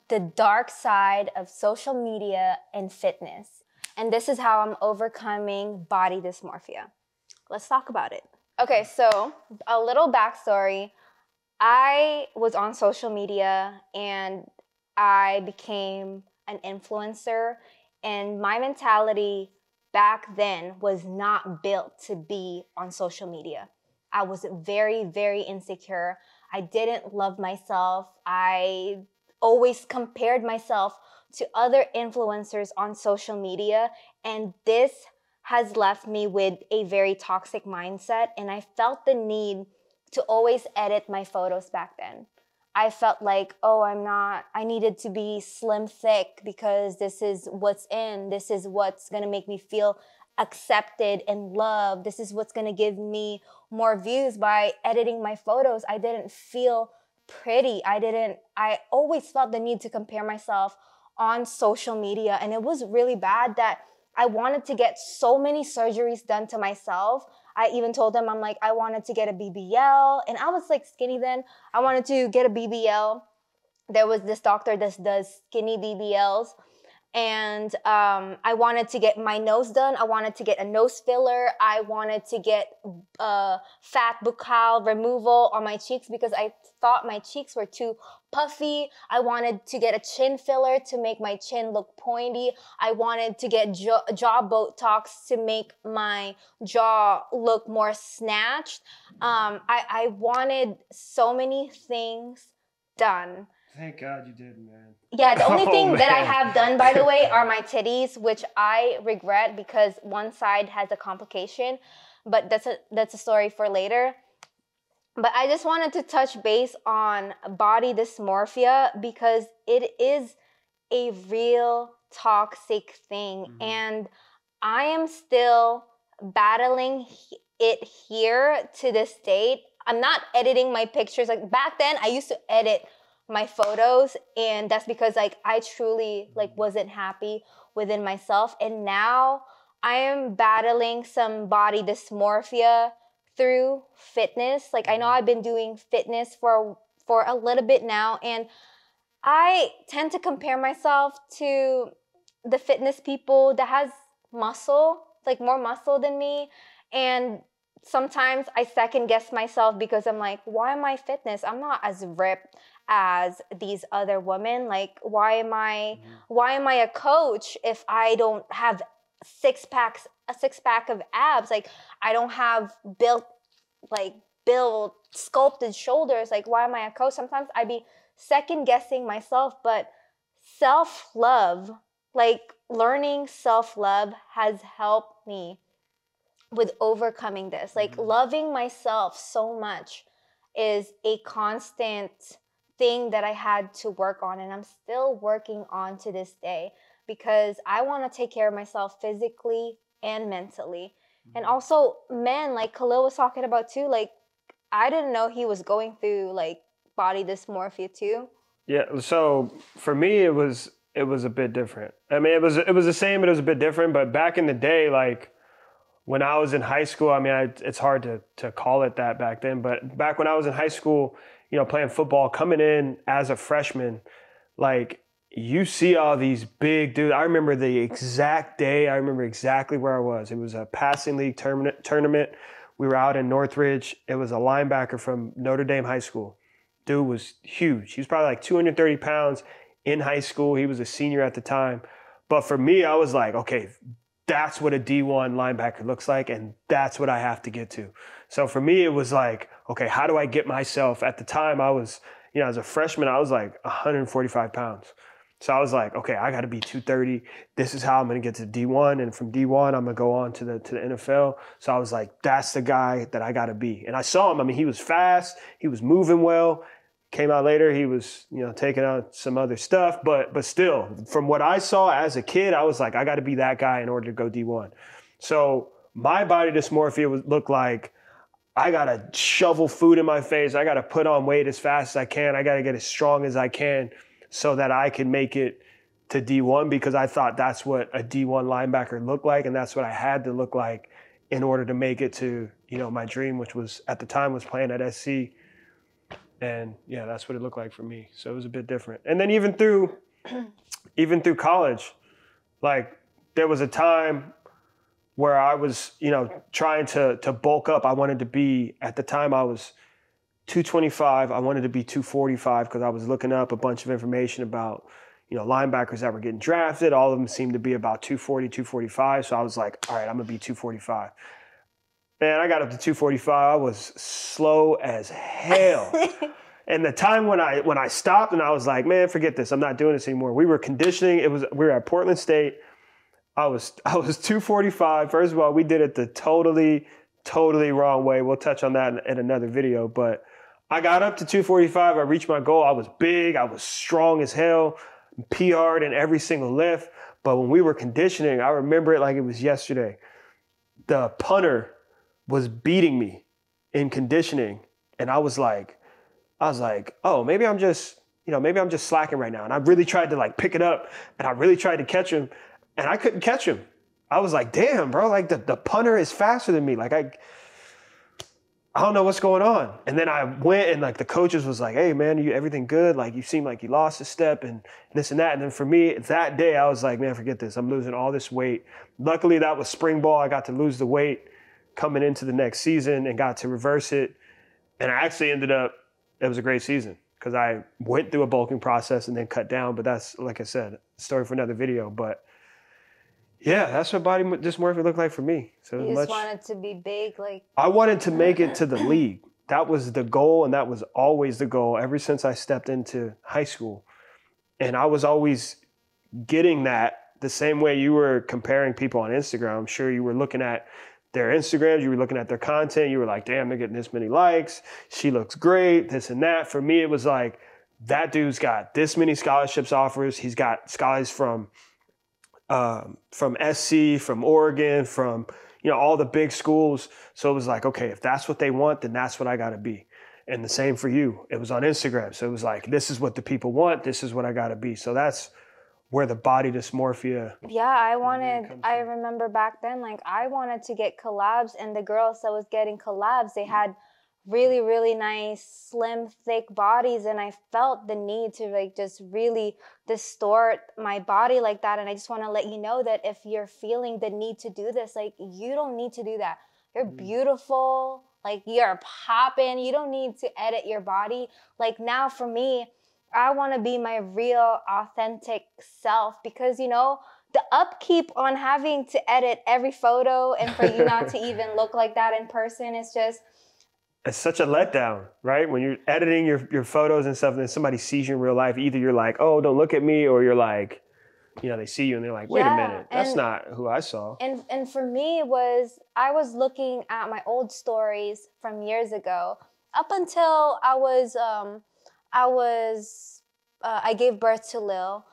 the dark side of social media and fitness. And this is how I'm overcoming body dysmorphia. Let's talk about it. Okay, so a little backstory. I was on social media and I became an influencer, and my mentality back then was not built to be on social media. I was very, very insecure. I didn't love myself. I always compared myself to other influencers on social media, and this has left me with a very toxic mindset, and I felt the need to always edit my photos back then. I felt like, oh, I needed to be slim thick because this is what's in. This is what's going to make me feel accepted and loved. This is what's going to give me more views by editing my photos. I didn't feel pretty. I always felt the need to compare myself on social media. And it was really bad that I wanted to get so many surgeries done to myself. I even told them, I'm like, I wanted to get a BBL. And I was like skinny then. I wanted to get a BBL. There was this doctor that does skinny BBLs. And I wanted to get my nose done. I wanted to get a nose filler. I wanted to get fat buccal removal on my cheeks because I thought my cheeks were too puffy. I wanted to get a chin filler to make my chin look pointy. I wanted to get jaw Botox to make my jaw look more snatched. I wanted so many things done. Thank God you did, man. Yeah, the only thing that I have done, by the way, are my titties, which I regret because one side has a complication, but that's a story for later. But I just wanted to touch base on body dysmorphia because it is a real toxic thing. Mm-hmm. And I am still battling it here to this date. I'm not editing my pictures. Like back then, I used to edit my photos, and that's because like I truly like wasn't happy within myself. And now I am battling some body dysmorphia through fitness. Like I know I've been doing fitness for a little bit now, and I tend to compare myself to the fitness people that has muscle, like more muscle than me. And sometimes I second guess myself because I'm like, why am I fitness? I'm not as ripped as these other women. Like, why am I a coach if I don't have a six pack of abs? Like, I don't have built sculpted shoulders. Like, why am I a coach? Sometimes I be second guessing myself, but self-love, like learning self-love has helped me with overcoming this. Like loving myself so much is a constant thing that I had to work on, and I'm still working on to this day because I want to take care of myself physically and mentally. And also men, like Khalil was talking about too, like I didn't know he was going through like body dysmorphia too. Yeah, so for me it was a bit different. I mean, it was the same, but it was a bit different. But back in the day, like when I was in high school, I mean, it's hard to call it that back then, but back when I was in high school, you know, playing football, coming in as a freshman, like you see all these big dudes. I remember the exact day. I remember exactly where I was. It was a passing league tournament. We were out in Northridge. It was a linebacker from Notre Dame High School. Dude was huge. He was probably like 230 pounds in high school. He was a senior at the time. But for me, I was like, okay, that's what a D1 linebacker looks like, and that's what I have to get to. So for me, it was like, okay, how do I get myself? At the time, I was, you know, as a freshman, I was like 145 pounds. So I was like, okay, I got to be 230. This is how I'm going to get to D1, and from D1, I'm going to go on to the NFL. So I was like, that's the guy that I got to be. And I saw him. I mean, he was fast. He was moving well. Came out later, he was, you know, taking out some other stuff, but still, from what I saw as a kid, I was like, I got to be that guy in order to go D1. So my body dysmorphia would look like I got to shovel food in my face. I got to put on weight as fast as I can. I got to get as strong as I can so that I can make it to D1, because I thought that's what a D1 linebacker looked like, and that's what I had to look like in order to make it to, you know, my dream, which was at the time was playing at SC. And yeah, that's what it looked like for me. So it was a bit different. And then even through college, like there was a time where I was, trying to bulk up. I wanted to be, at the time I was 225. I wanted to be 245 because I was looking up a bunch of information about, linebackers that were getting drafted. All of them seemed to be about 240, 245. So I was like, all right, I'm going to be 245. Man, I got up to 245. I was slow as hell. And the time when I stopped and I was like, man, forget this. I'm not doing this anymore. We were conditioning. We were at Portland State. I was 245. First of all, we did it the totally wrong way. We'll touch on that in another video. But I got up to 245. I reached my goal. I was big. I was strong as hell. PR'd in every single lift. But when we were conditioning, I remember it like it was yesterday. The punter was beating me in conditioning. And I was like, oh, maybe I'm just slacking right now. And I really tried to like pick it up and I really tried to catch him and I couldn't catch him. I was like, damn, bro, like the punter is faster than me. Like I don't know what's going on. And then I went and like the coaches was like, hey man, everything good? Like you seem like you lost a step and this and that. And then for me that day, I was like, man, forget this. I'm losing all this weight. Luckily that was spring ball. I got to lose the weight coming into the next season and got to reverse it. And I actually it was a great season because I went through a bulking process and then cut down. But that's, like I said, a story for another video. But yeah, that's what body dysmorphia looked like for me. So you just wanted to be big, like I wanted to make it to the league. That was the goal, and that was always the goal ever since I stepped into high school. And I was always getting that the same way you were comparing people on Instagram. I'm sure you were looking at their Instagrams, you were looking at their content, you were like, damn, they're getting this many likes. She looks great, this and that. For me, it was like, that dude's got this many scholarships offers. He's got scholars from SC, from Oregon, from, all the big schools. So it was like, okay, if that's what they want, then that's what I got to be. And the same for you. It was on Instagram. So it was like, this is what the people want. This is what I got to be. So that's where the body dysmorphia. Yeah, I remember back then, like I wanted to get collabs, and the girls that was getting collabs, they had really, really nice, slim, thick bodies. And I felt the need to like just really distort my body like that. And I just want to let you know that if you're feeling the need to do this, like you don't need to do that. You're beautiful, like you're popping. You don't need to edit your body. Like now for me, I want to be my real, authentic self because, the upkeep on having to edit every photo and for you not to even look like that in person is just... It's such a letdown, right? When you're editing your photos and stuff and then somebody sees you in real life, either you're like, oh, don't look at me, or you're like, they see you and they're like, wait a minute, that's not who I saw. And for me, I was looking at my old stories from years ago up until I gave birth to Lil.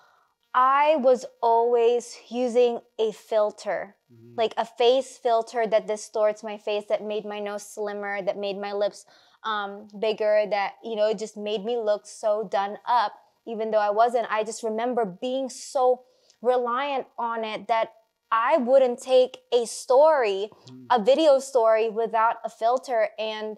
I was always using a filter, like a face filter that distorts my face, that made my nose slimmer, that made my lips bigger, that, it just made me look so done up, even though I wasn't. I just remember being so reliant on it that I wouldn't take a video story without a filter. And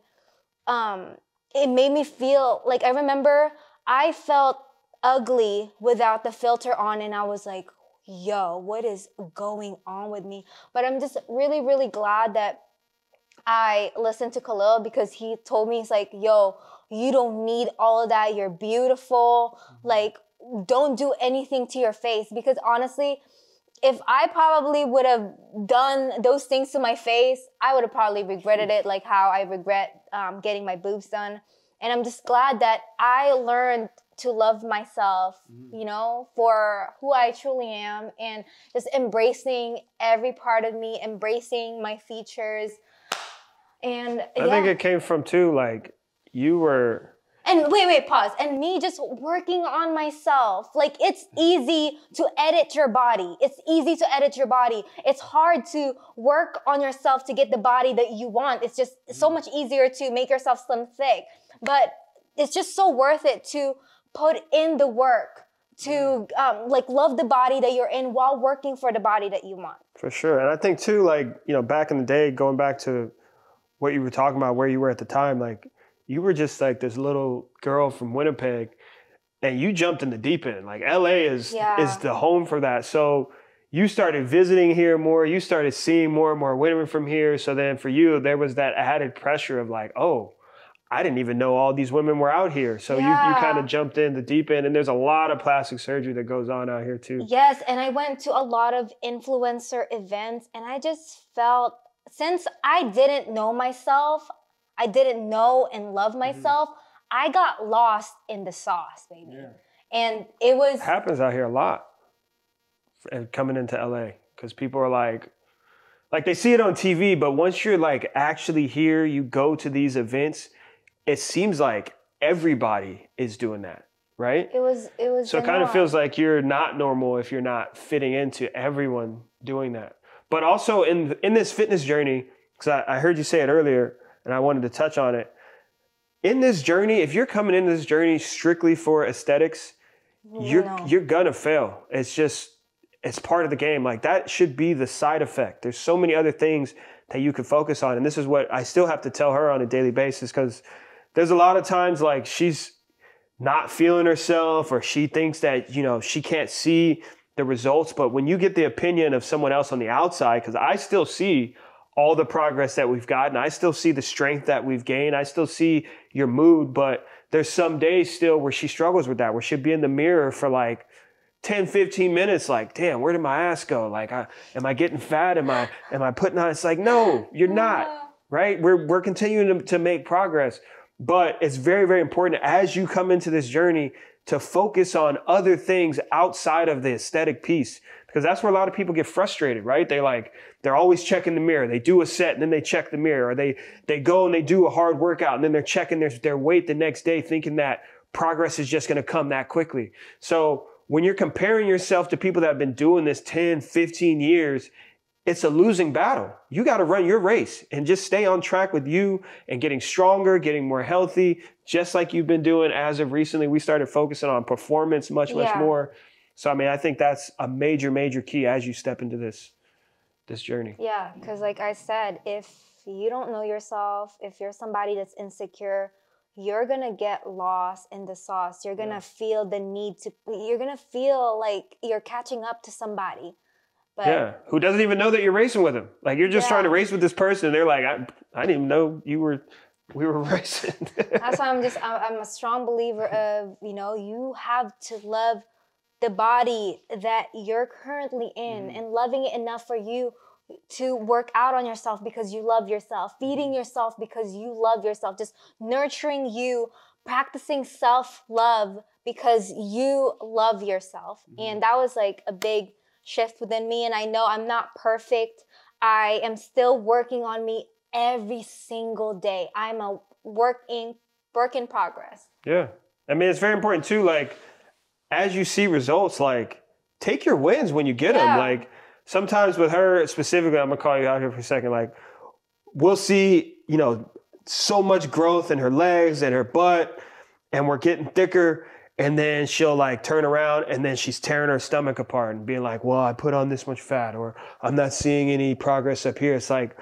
it made me feel like, I remember I felt ugly without the filter on, and I was like, yo, what is going on with me? But I'm just really, really glad that I listened to Khalil, because he told me, he's like, yo, you don't need all of that. You're beautiful. Like, don't do anything to your face. Because honestly, if I probably would have done those things to my face, I would have probably regretted it, like how I regret getting my boobs done. And I'm just glad that I learned to love myself, for who I truly am, and just embracing every part of me, embracing my features. And I think it came from too, like you were. And wait, pause. And me just working on myself. Like, it's easy to edit your body. It's easy to edit your body. It's hard to work on yourself to get the body that you want. It's just so much easier to make yourself slim thick. But it's just so worth it to put in the work, to love the body that you're in while working for the body that you want. For sure. And I think too, like, back in the day, going back to what you were talking about, where you were at the time, like, you were just like this little girl from Winnipeg, and you jumped in the deep end. Like LA is the home for that. So you started visiting here more. You started seeing more and more women from here. So then for you, there was that added pressure of like, oh, I didn't even know all these women were out here. So you kind of jumped in the deep end, and there's a lot of plastic surgery that goes on out here too. Yes, and I went to a lot of influencer events, and I just felt, since I didn't know myself, I didn't know and love myself, I got lost in the sauce, baby. Yeah. And it was... It happens out here a lot coming into LA, because people are like they see it on TV, but once you're like actually here, you go to these events, it seems like everybody is doing that, right? It was so it kind of feels like you're not normal if you're not fitting into everyone doing that. But also in this fitness journey, because I heard you say it earlier and I wanted to touch on it. In this journey, if you're coming into this journey strictly for aesthetics, you're gonna fail. It's part of the game. Like that should be the side effect. There's so many other things that you could focus on. And this is what I still have to tell her on a daily basis, because there's a lot of times like she's not feeling herself, or she thinks that, she can't see the results. But when you get the opinion of someone else on the outside, because I still see all the progress that we've gotten, I still see the strength that we've gained, I still see your mood, but there's some days still where she struggles with that, where she'll be in the mirror for like 10, 15 minutes, like, damn, where did my ass go? Like, am I getting fat? Am I putting on? It's like, no, you're not, right? We're continuing to make progress. But it's very, very important as you come into this journey to focus on other things outside of the aesthetic piece, because that's where a lot of people get frustrated, right? They're always checking the mirror. They do a set and then they check the mirror, or they go and they do a hard workout and then they're checking their weight the next day, thinking that progress is just going to come that quickly. So when you're comparing yourself to people that have been doing this 10, 15 years, it's a losing battle. You got to run your race and just stay on track with you and getting stronger, getting more healthy, just like you've been doing as of recently. We started focusing on performance much more. So, I mean, I think that's a major, major key as you step into this journey. Yeah, because like I said, if you don't know yourself, if you're somebody that's insecure, you're going to get lost in the sauce. You're going to feel the need you're going to feel like you're catching up to somebody. But who doesn't even know that you're racing with them. Like you're just trying to race with this person, and they're like, I didn't even know we were racing. That's why I'm a strong believer of, you have to love the body that you're currently in and loving it enough for you to work out on yourself because you love yourself, feeding yourself because you love yourself, just nurturing you, practicing self-love because you love yourself. And that was like a big shift within me. And I know I'm not perfect. I am still working on me every single day. I'm a work in progress. Yeah. I mean, it's very important too. Like, as you see results, like take your wins when you get them. Like sometimes with her specifically, I'm gonna call you out here for a second. Like we'll see, so much growth in her legs and her butt, and we're getting thicker. And then she'll like turn around and then she's tearing her stomach apart and being like, well, I put on this much fat, or I'm not seeing any progress up here. It's like,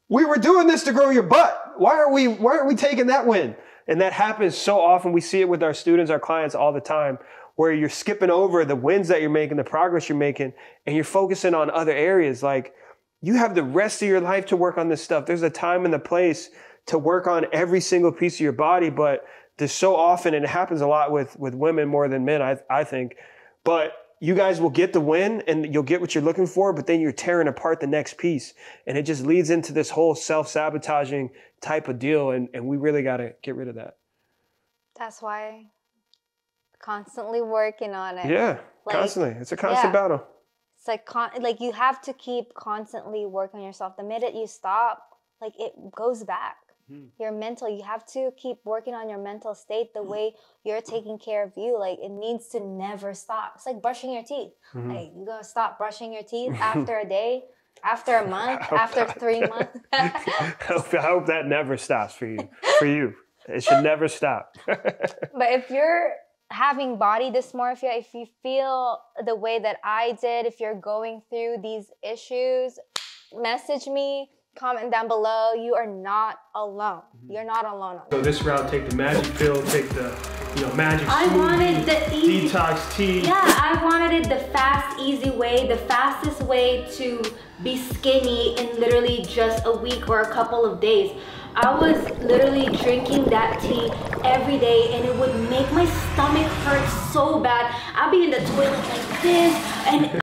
we were doing this to grow your butt. Why aren't we taking that win? And that happens so often. We see it with our students, our clients all the time, where you're skipping over the wins that you're making, the progress you're making, and you're focusing on other areas. Like you have the rest of your life to work on this stuff. There's a time and the place to work on every single piece of your body, but there's so often, and it happens a lot with women more than men, I think, but you guys will get the win and you'll get what you're looking for, but then you're tearing apart the next piece. And it just leads into this whole self-sabotaging type of deal. And we really got to get rid of that. That's why constantly working on it. Yeah, constantly. It's a constant battle. It's like you have to keep constantly working on yourself. The minute you stop, like it goes back. Your mental, you have to keep working on your mental state, the way you're taking care of you. Like it needs to never stop. It's like brushing your teeth. Like you're going to stop brushing your teeth after a day, after a month, after 3 months. I hope that never stops for you. It should never stop. But if you're having body dysmorphia, if you feel the way that I did, if you're going through these issues, message me. Comment down below. You are not alone. You're not alone on So this round, take the magic pill, take the magic I smoothie, wanted the easy detox tea. Yeah, I wanted it the fast, easy way, the fastest way to be skinny in literally just a week or a couple of days. I was literally drinking that tea every day and it would make my stomach hurt so bad. I'd be in the toilet like this and